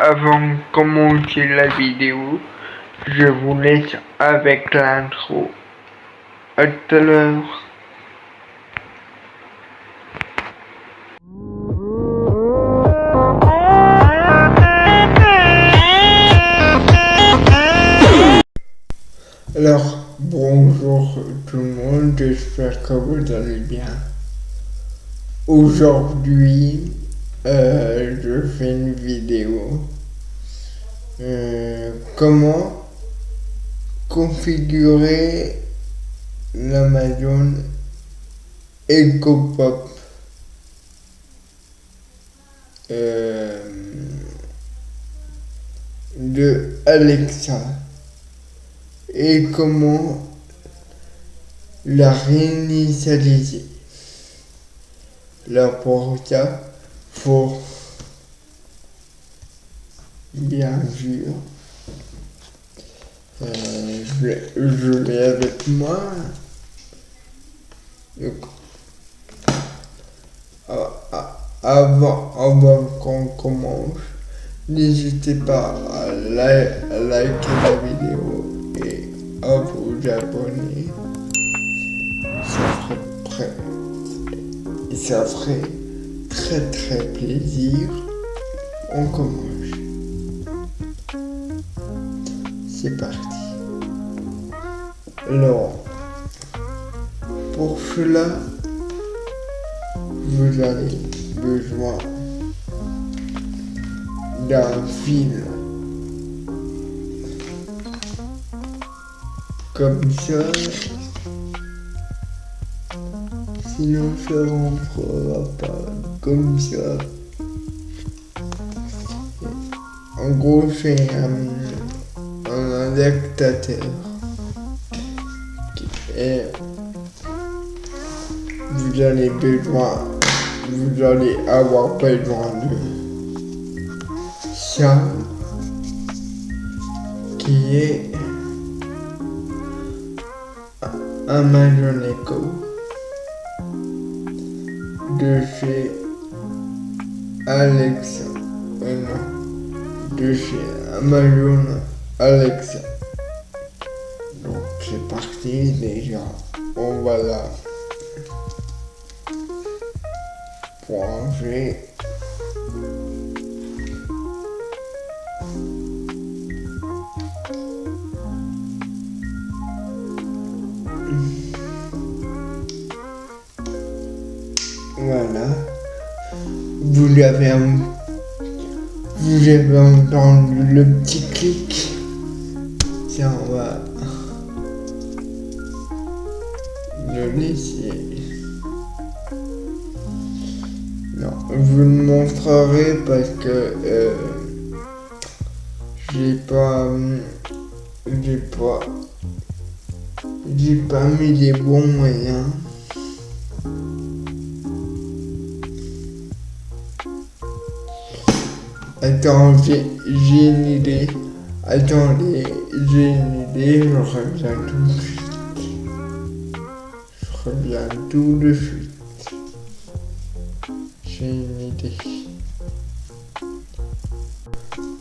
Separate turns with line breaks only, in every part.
avant de commencer la vidéo, je vous laisse avec l'intro. À tout à l'heure. Alors, bonjour tout le monde, j'espère que vous allez bien. Aujourd'hui, je fais une vidéo. Comment configurer l'Amazon Echo Pop de Alexa et comment la réinitialiser. Là pour ça, faut bien sûr, je l'ai avec moi. Donc, avant qu'on commence, n'hésitez pas à liker la vidéo et à vous abonner. Ça ferait très plaisir. On commence. C'est parti. Alors, pour cela, vous avez besoin d'un fil comme ça, sinon ça rentrera pas comme ça. En gros, c'est un adaptateur et vous allez avoir besoin de ça qui est Amazon Echo de chez Alexa, de chez Amazon Alexa. Donc c'est parti déjà, on va la brancher. Voilà, vous avez entendu le petit clic. Tiens, on va le laisser. Non, je vous le montrerai parce que j'ai pas mis les bons moyens. Attends, j'ai une idée. Attendez, j'ai une idée, je reviens tout de suite. J'ai une idée.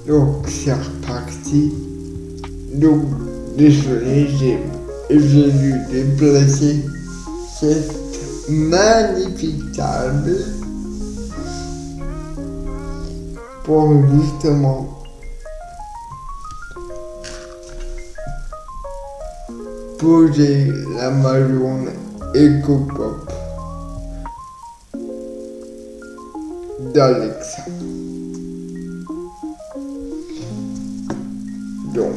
Donc, c'est reparti. Donc, désolé, j'ai dû déplacer cette magnifique table pour justement poser l'Amazon Echo Pop d'Alexa. Donc,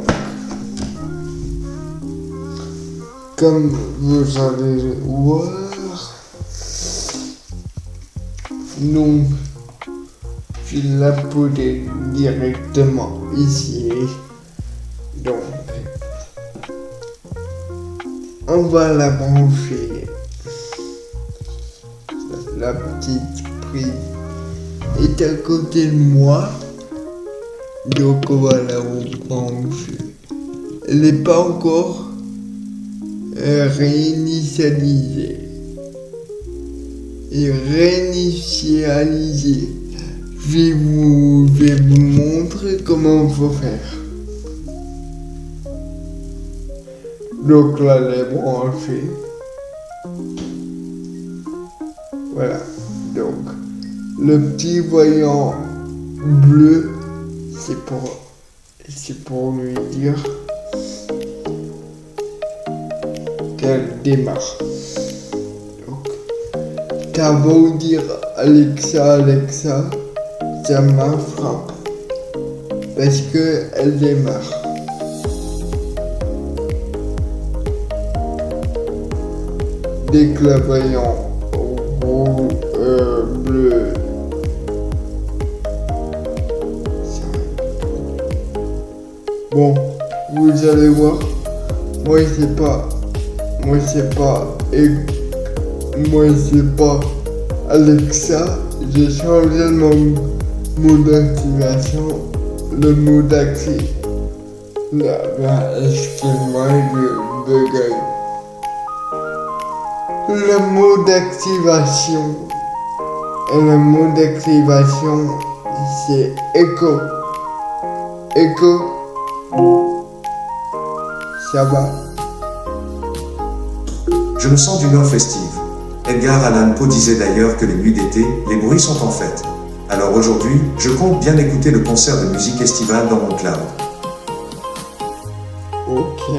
comme vous allez le voir, donc je l'ai posé directement ici. Donc, on va la brancher. La petite prise est à côté de moi. Donc on va la brancher. Elle n'est pas encore réinitialisée. Et réinitialiser, je vais vous montrer comment il faut faire. Donc là, les brancher. Voilà. Donc, le petit voyant bleu, c'est pour lui dire qu'elle démarre. Donc, t'as beau dire Alexa, Alexa, ça marchera pas. Parce qu'elle démarre. Dès que le voyant bleu, bon, vous allez voir, moi c'est pas Alexa, j'ai changé mon mot d'activation, le mot d'accès. Là, excuse-moi, je buguerai. Le mot d'activation, c'est Echo. Echo, ça va?
Je me sens d'humeur festive. Edgar Allan Poe disait d'ailleurs que les nuits d'été, les bruits sont en fête. Alors aujourd'hui, je compte bien écouter le concert de musique estivale dans mon cloud.
Ok.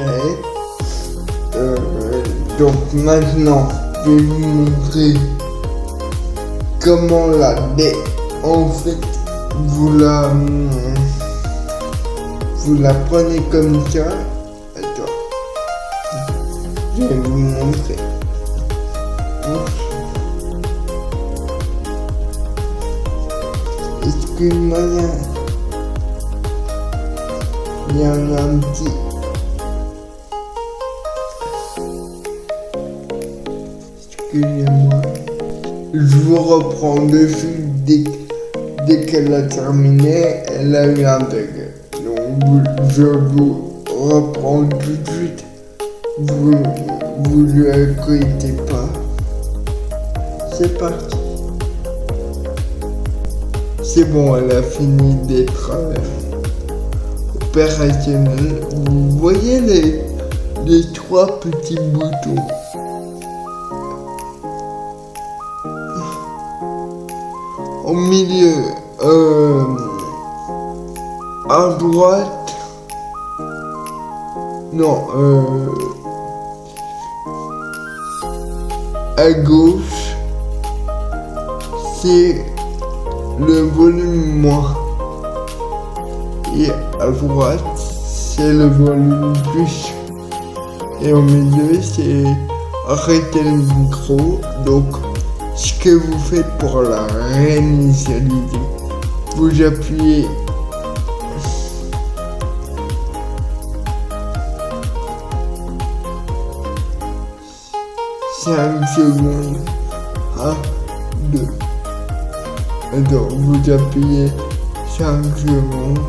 Donc maintenant, je vais vous montrer comment en fait, vous la prenez comme ça. Attends. Je vais vous montrer. Excuse-moi, il y a un petit... Excusez-moi. Je vous reprends dessus dès qu'elle a terminé, elle a eu un bug. Donc je vous reprends tout de suite. Vous lui inquiétez pas. C'est parti. C'est bon, elle a fini d'être opérationnelle. Vous voyez les trois petits boutons. Au milieu, à droite, non, à gauche, c'est le volume moins. Et à droite, c'est le volume plus. Et au milieu, c'est arrêter le micro. Donc, ce que vous faites pour la réinitialiser, vous appuyez cinq secondes à 2. Alors vous appuyez 5 secondes.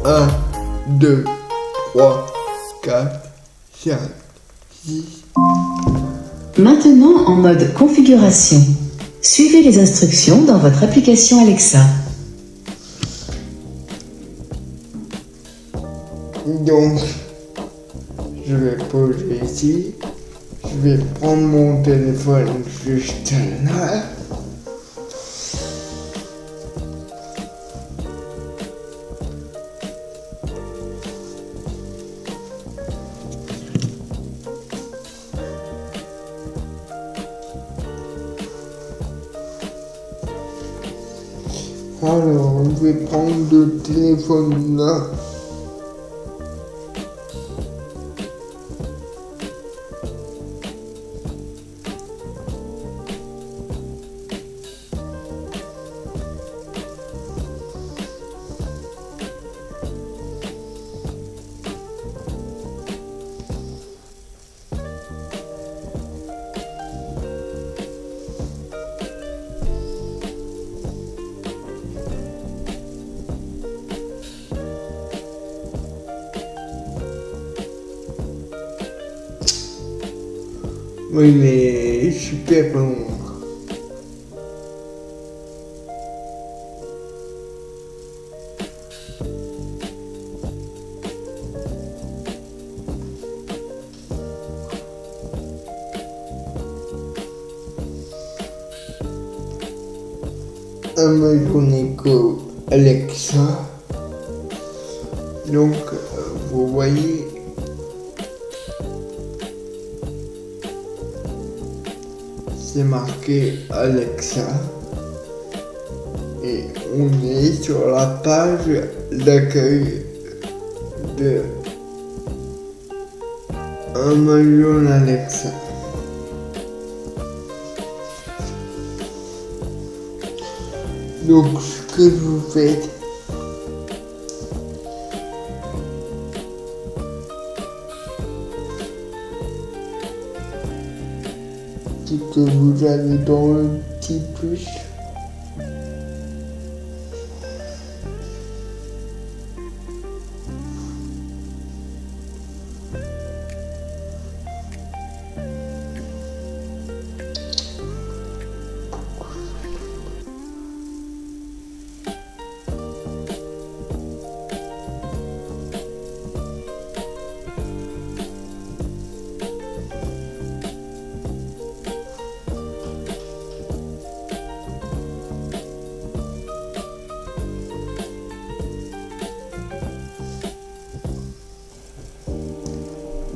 Un, 2, 3, 4, 5, 6.
Maintenant en mode configuration. Suivez les instructions dans votre application Alexa.
Donc, je vais poser ici. Je vais prendre mon téléphone juste là. Alors, je vais prendre le téléphone là. Oui, mais est super long. Amazon Echo Alexa. Donc, vous voyez, c'est marqué Alexa et on est sur la page d'accueil de Amazon Alexa. Donc, ce que vous faites, c'est que vous allez dans le petit plus.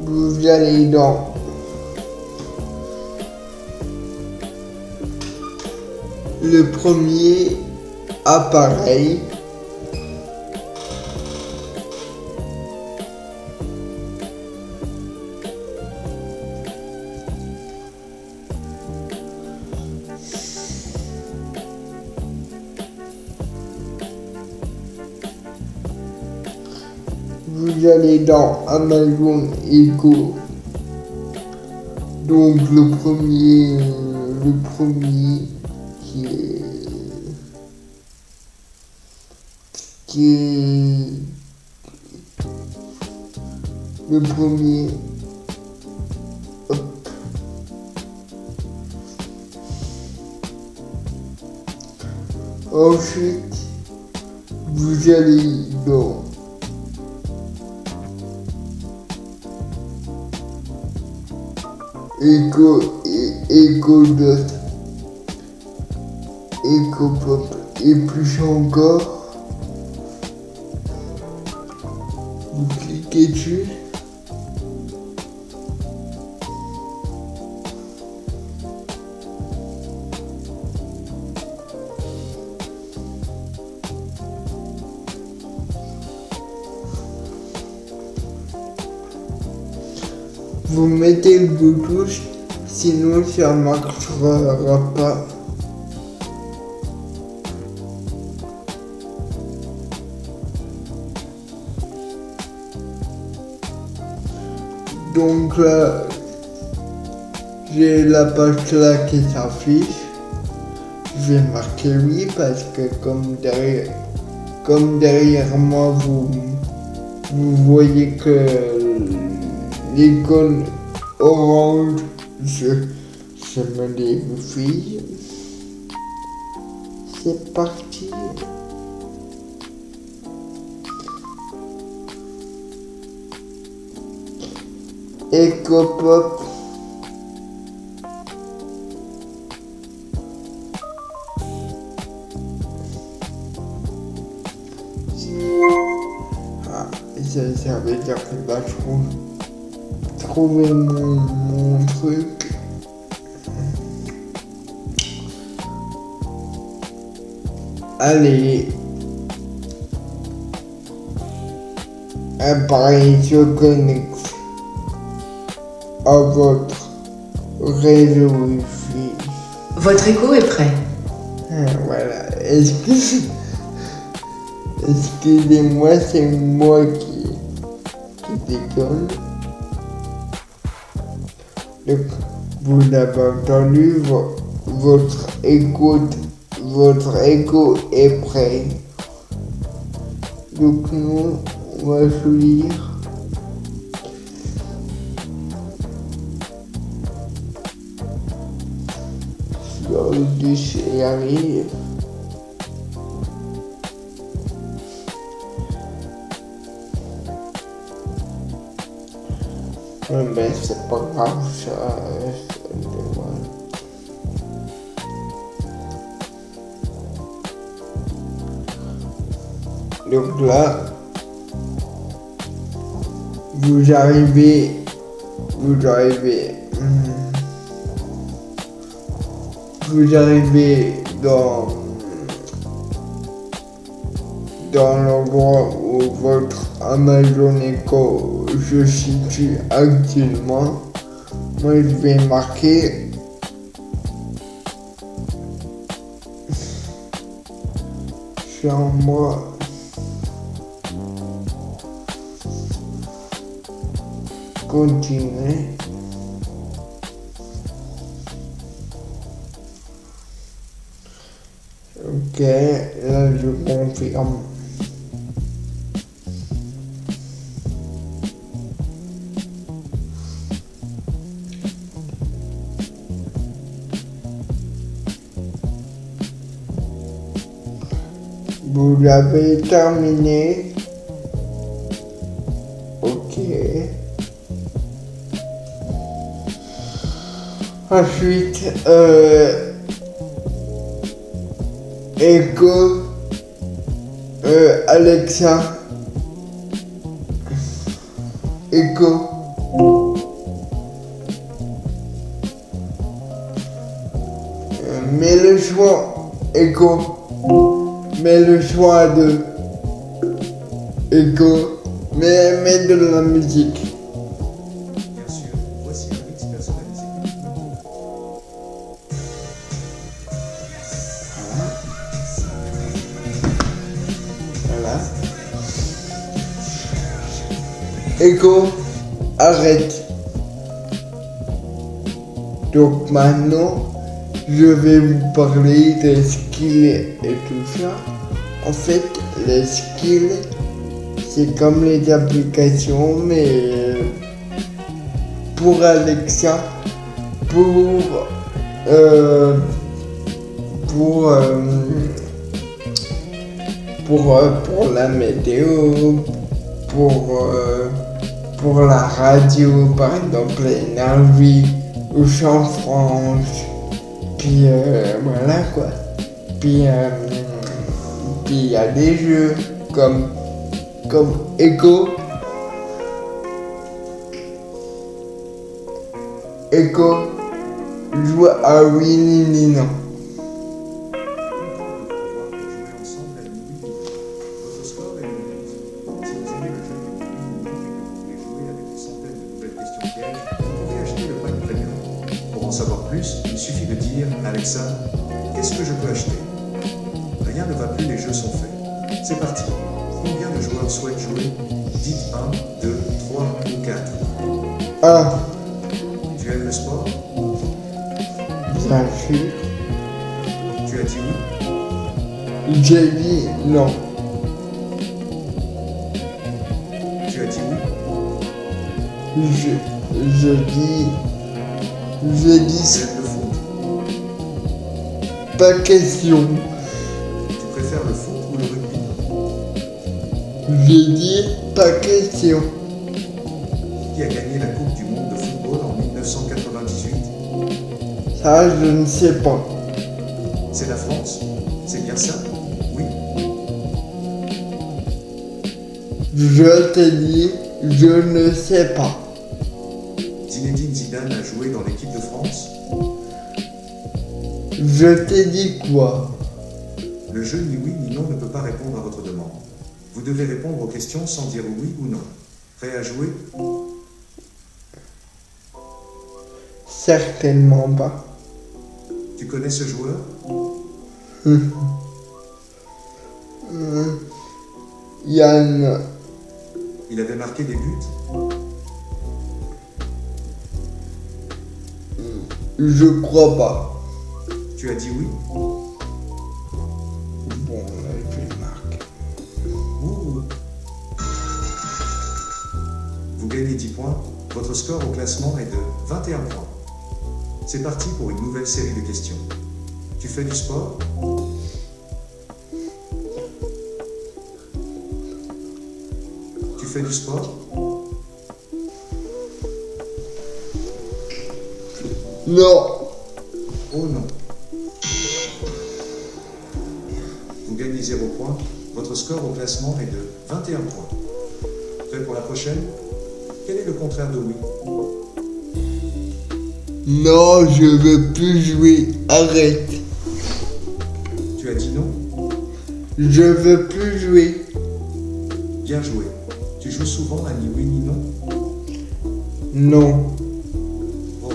Vous allez dans le premier appareil. Vous allez dans Amazon Echo. Donc le premier qui est le premier. Hop. Ensuite, vous allez dans Echo Dot, Echo Pop et plus encore. Vous cliquez dessus. Vous mettez le Bluetooth, sinon ça ne marchera pas. Donc là, j'ai la page là qui s'affiche. Je vais marquer oui parce que comme derrière moi vous voyez que l'icône orange, je me défie. C'est parti. Echo Pop. Ah, ça veut dire que là je trouver mon truc. Allez. Appareil se connecte à votre réseau Wi-Fi.
Votre écho est prêt.
Voilà. Excusez-moi, c'est moi qui déconne. Donc, vous avez entendu, votre écho est prêt. Donc nous, on va choisir. Odus y arrive. Mais c'est pas grave, ça dévoile. Donc là, vous arrivez dans l'endroit où votre Amazon Echo se situe actuellement. Moi, je vais marquer chambre continuer. Ok, là je confirme. Vous avez terminé. Ok. Ensuite, Echo, Alexa, Echo. Mets le choix Echo. Mets le choix de Echo. Mets de la musique.
Bien sûr, voici un mix personnalisé.
Voilà. Echo, arrête. Donc maintenant, je vais vous parler des skills et tout ça. En fait, les skills, c'est comme les applications, mais pour Alexa, pour la météo, pour la radio, par exemple Énergie ou Chant France, puis voilà quoi. Puis il y a des jeux comme Echo. Echo joue à oui ni non.
Votre score est limité. Si vous aimez le jeu et que vous voulez jouer avec des centaines de nouvelles questions pièges, vous pouvez acheter le pack premium. Pour en savoir plus, il suffit de dire Alexa, qu'est-ce que je peux acheter? Rien ne va plus, les jeux sont faits. C'est parti. Combien de joueurs souhaitent jouer? Dites 1, 2, 3 ou 4.
1.
Tu aimes le sport?
Bien sûr.
Tu as dit oui?
J'ai dit non.
Tu as dit oui?
J'ai dit
Tu aimes le foot?
pas question.
Tu préfères le foot ou le rugby?
J'ai dit pas question.
Qui a gagné la Coupe du Monde de football en 1998?
Ça, je ne sais pas.
C'est la France? C'est bien ça? Oui.
Je t'ai dit, je ne sais pas.
Zinedine Zidane a joué dans l'équipe de France?
Je t'ai dit quoi?
Le jeu ni oui ni non ne peut pas répondre à votre demande. Vous devez répondre aux questions sans dire oui ou non. Prêt à jouer?
Certainement pas.
Tu connais ce joueur?
Yann,
Il avait marqué des buts?
je crois pas.
Tu as dit oui?
Bon, là, je vais marquer.
Ouh. Vous gagnez 10 points. Votre score au classement est de 21 points. C'est parti pour une nouvelle série de questions. Tu fais du sport? Tu fais du sport?
Non.
Oh non. Vous gagnez 0 points. Votre score au classement est de 21 points. Prêt pour la prochaine? Quel est le contraire de oui?
Non, je veux plus jouer. Arrête.
Tu as dit non?
Je veux plus jouer.
Bien joué. Tu joues souvent à ni oui ni non?
Non.
Oh.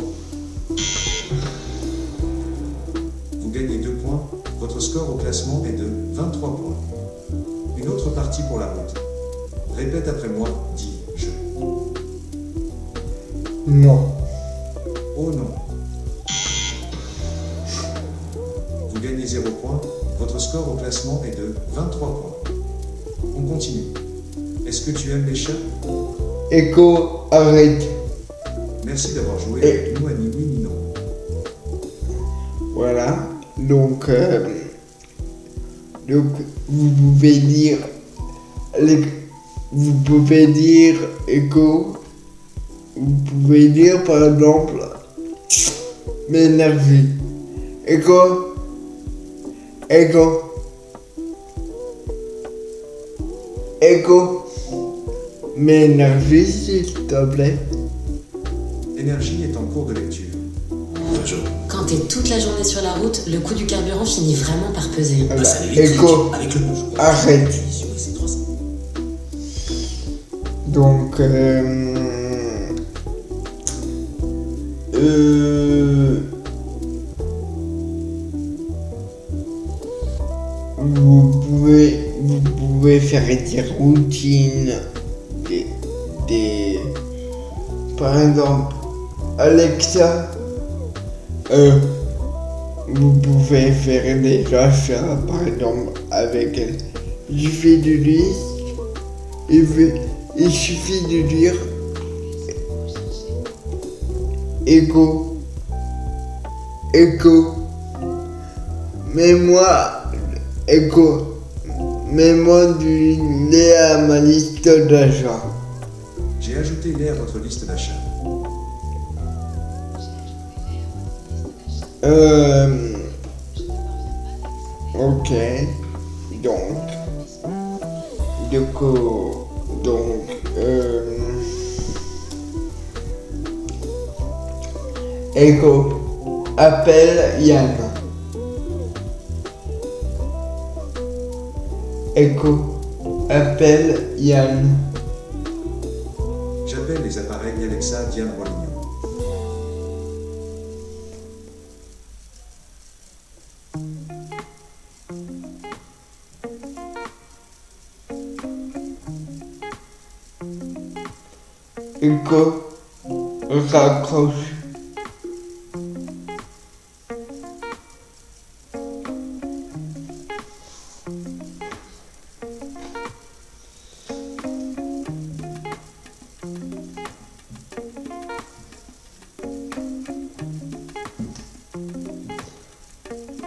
Vous gagnez 2 points. Votre score au classement est de 23 points. Une autre partie pour la route. Répète après moi, dis je.
Non.
Oh non. Vous gagnez 0 points. Votre score au classement est de 23 points. On continue. Est-ce que tu aimes les chats?
Echo, arrête.
Merci d'avoir joué
Et-
avec nous à ni oui ni non.
Voilà. Donc, vous pouvez dire, vous pouvez dire Echo. Vous pouvez dire par exemple m'énerver. Echo. Echo. Echo. M'énerver s'il te plaît.
Énergie est en cours de lecture.
Bonjour.
Quand t'es toute la journée sur la route, le coût du carburant finit vraiment par peser.
Voilà.
Passe à l'électrique
Echo.
avec le
Arrête.
C'est 300.
Donc, vous pouvez faire des routines, par exemple, Alexa, vous pouvez faire des achats, par exemple, avec elle. Il suffit de lui, il suffit de dire Echo, Echo, mets-moi du lait à ma liste d'achat.
J'ai ajouté lait à votre liste d'achat.
Ok, Echo, appelle Yann. Echo, appelle Yann.
J'appelle les appareils Alexa Diane Rolignon.
Echo, raccroche.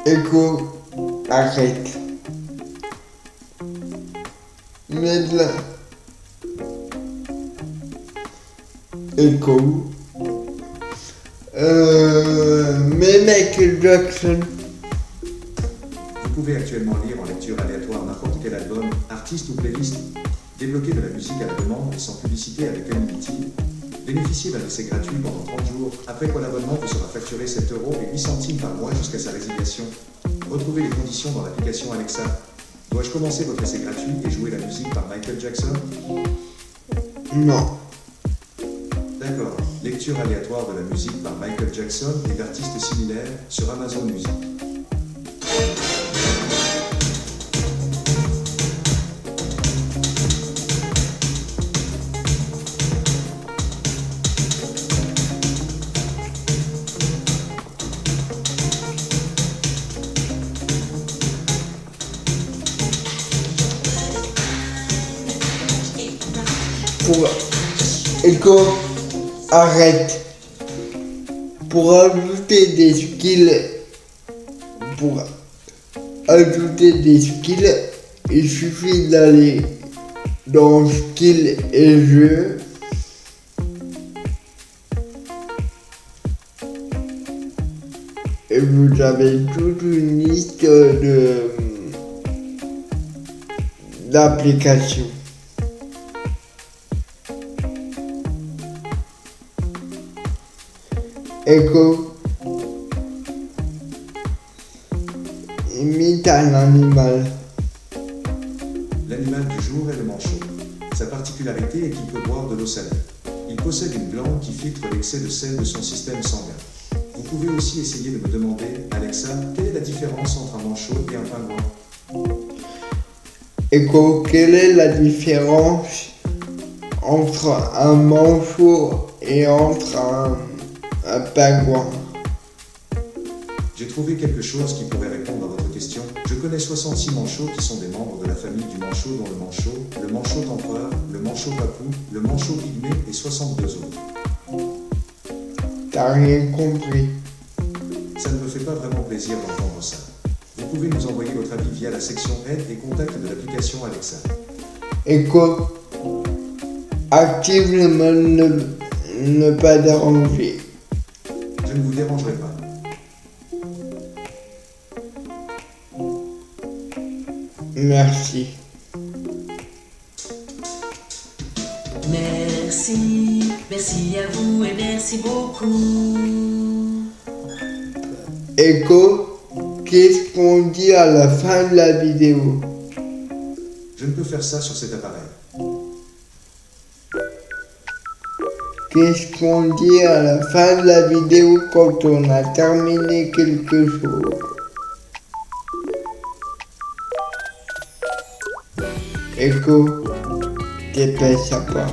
Echo, arrête. Mets-la. Echo. Mais Michael Jackson.
Vous pouvez actuellement lire en lecture aléatoire n'importe quel album, artiste ou playlist, débloquer de la musique à la demande et sans publicité avec Unlimited, bénéficier d'un essai gratuit pendant 30 jours, après quoi l'abonnement vous sera facturé 7 € et 8 centimes par mois jusqu'à sa résiliation. Retrouvez les conditions dans l'application Alexa. Dois-je commencer votre essai gratuit et jouer la musique par Michael Jackson?
Non.
D'accord. Lecture aléatoire de la musique par Michael Jackson et d'artistes similaires sur Amazon Music.
Pour Echo, arrête. Pour ajouter des skills pour ajouter des skills, il suffit d'aller dans Skills et Jeux. Et vous avez toute une liste d'applications. Echo imite un animal.
L'animal du jour est le manchot. Sa particularité est qu'il peut boire de l'eau salée. Il possède une glande qui filtre l'excès de sel de son système sanguin. Vous pouvez aussi essayer de me demander, Alexa, quelle est la différence entre un manchot et un pingouin?
Echo, quelle est la différence entre un manchot et entre un pingouin?
J'ai trouvé quelque chose qui pourrait répondre à votre question. Je connais 66 manchots qui sont des membres de la famille du manchot, dont le manchot empereur, le manchot papou, le manchot pygmée et 62 autres.
T'as rien compris.
Ça ne me fait pas vraiment plaisir d'entendre ça. Vous pouvez nous envoyer votre avis via la section aide et contact de l'application Alexa.
Echo, active le mode ne pas déranger.
Je ne vous dérangerai pas.
Merci.
Merci à vous et merci beaucoup.
Echo, qu'est-ce qu'on dit à la fin de la vidéo?
Je ne peux faire ça sur cet appareil.
Qu'est-ce qu'on dit à la fin de la vidéo quand on a terminé quelque chose? Echo, dépêche-toi pas.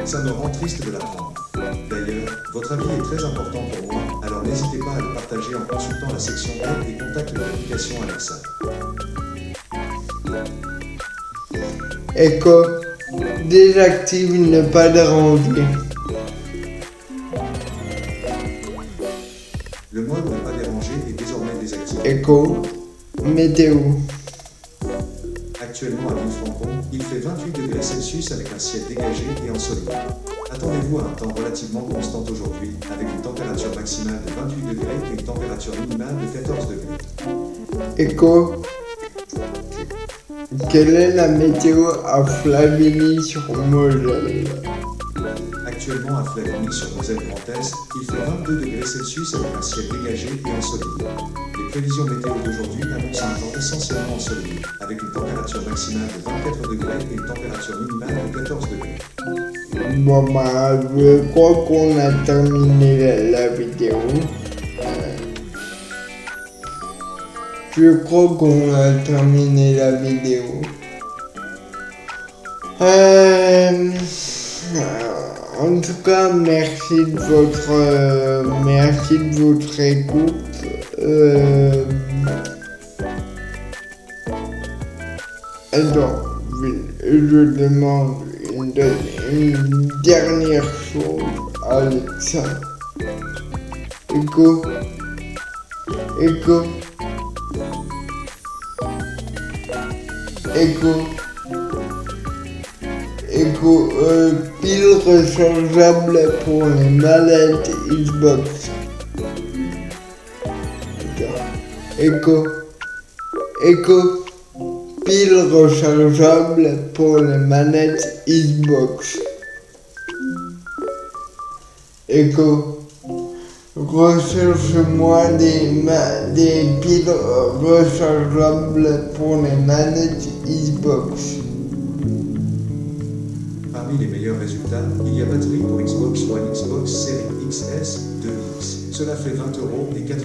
Ça me rend triste de l'apprendre. D'ailleurs, votre avis est très important pour moi, alors n'hésitez pas à le partager en consultant la section aide et contact de l'application Alexa.
Echo, désactive ne pas déranger.
Le mode ne pas déranger est désormais désactivé.
Echo, météo.
Actuellement à Villefranchon, il fait 28 degrés Celsius avec un ciel dégagé et ensoleillé. Attendez-vous à un temps relativement constant aujourd'hui, avec une température maximale de 28 degrés et une température minimale de 14 degrés.
Echo, quelle est la météo à Flavigny-sur-Moselle?
Actuellement à Flavigny sur Moselle Grand Est, il fait 22 degrés Celsius avec un ciel dégagé et ensoleillé. Les prévisions météo d'aujourd'hui annoncent un temps essentiellement ensoleillé, avec une température maximale de 24 degrés et une température minimale de 14 degrés.
Bon bah, je crois qu'on a terminé la vidéo. Je crois qu'on a terminé la vidéo. En tout cas, merci de votre écoute. Attends, je demande une dernière chose à Alexa. Echo, pile rechargeable pour les manettes Xbox. Echo, pile rechargeable pour les manettes Xbox. Echo, recherche-moi des piles rechargeables pour les manettes Xbox.
Parmi les meilleurs résultats, il y a batterie pour Xbox One, Xbox Series XS 2X. Cela fait 20,88 €,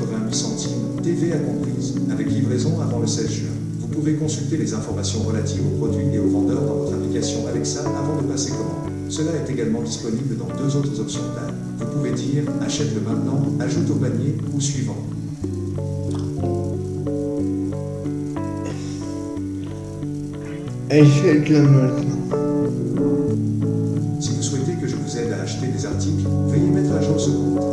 TVA comprise, avec livraison avant le 16 juin. Vous pouvez consulter les informations relatives aux produits et aux vendeurs dans votre application Alexa avant de passer commande. Cela est également disponible dans 2 autres options plan. Vous pouvez dire « Achète-le maintenant »,« Ajoute au panier » ou « Suivant ».
Achète-le maintenant.
Si vous souhaitez que je vous aide à acheter des articles, veuillez mettre à jour ce compte.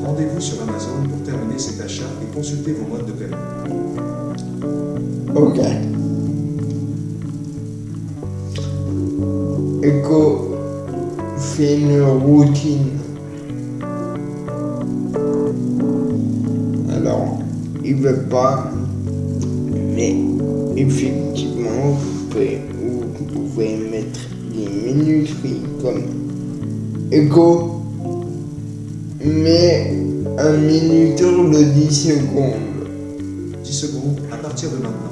Rendez-vous sur Amazon pour terminer cet achat et consultez vos modes de paiement.
Ok. Echo fait une routine. Alors, il veut pas, mais effectivement, vous pouvez mettre des minuteries comme Echo, mais un minuteur de 10 secondes.
10 secondes à partir de maintenant.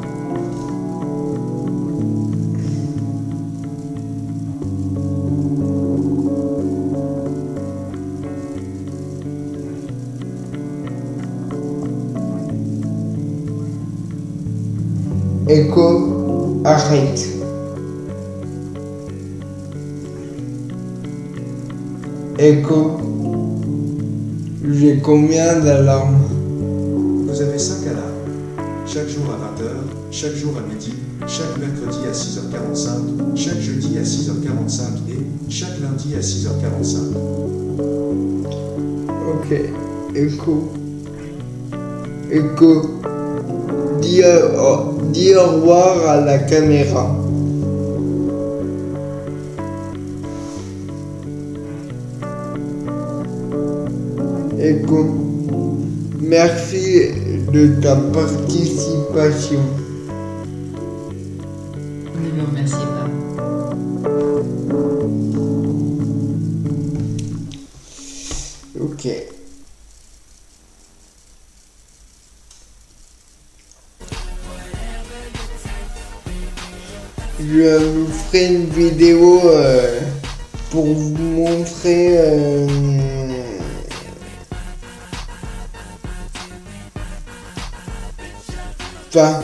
Echo, arrête. Echo, j'ai combien d'alarmes?
Vous avez 5 alarmes. Chaque jour à 20h, chaque jour à midi, chaque mercredi à 6h45, chaque jeudi à 6h45 et chaque lundi à 6h45.
Ok, Echo. Echo, dis au revoir à la caméra. Echo, merci de ta participation.
Ne me remerciez pas.
Ok. Je vous ferai une vidéo pour vous montrer enfin,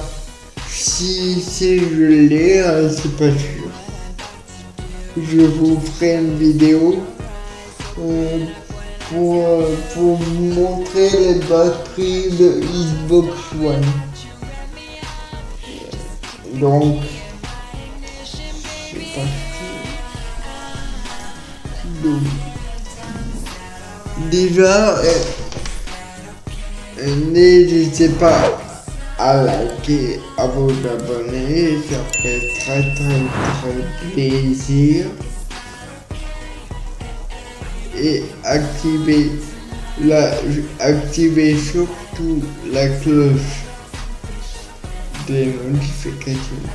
si je l'ai, c'est pas sûr. Je vous ferai une vidéo pour vous montrer les batteries de Xbox One. Donc, c'est parti. Donc, déjà, n'hésitez pas à liker, à vous abonner, ça fait très plaisir. Et activez surtout la cloche des notifications.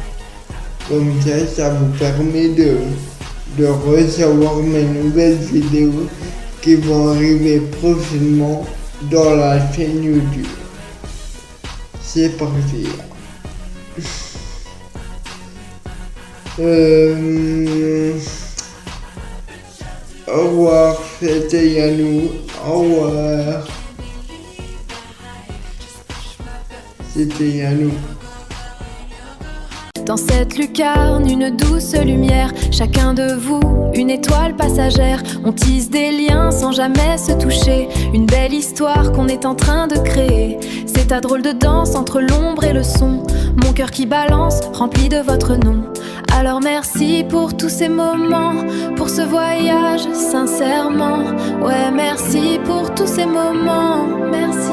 Comme ça vous permet de recevoir mes nouvelles vidéos qui vont arriver prochainement dans la chaîne YouTube. C'est parti. Au revoir, c'était Yannou. Au revoir. C'était Yannou.
Dans cette lucarne, une douce lumière, chacun de vous, une étoile passagère. On tisse des liens sans jamais se toucher, une belle histoire qu'on est en train de créer. C'est ta drôle de danse entre l'ombre et le son, mon cœur qui balance, rempli de votre nom. Alors merci pour tous ces moments, pour ce voyage, sincèrement. Ouais, merci pour tous ces moments, merci.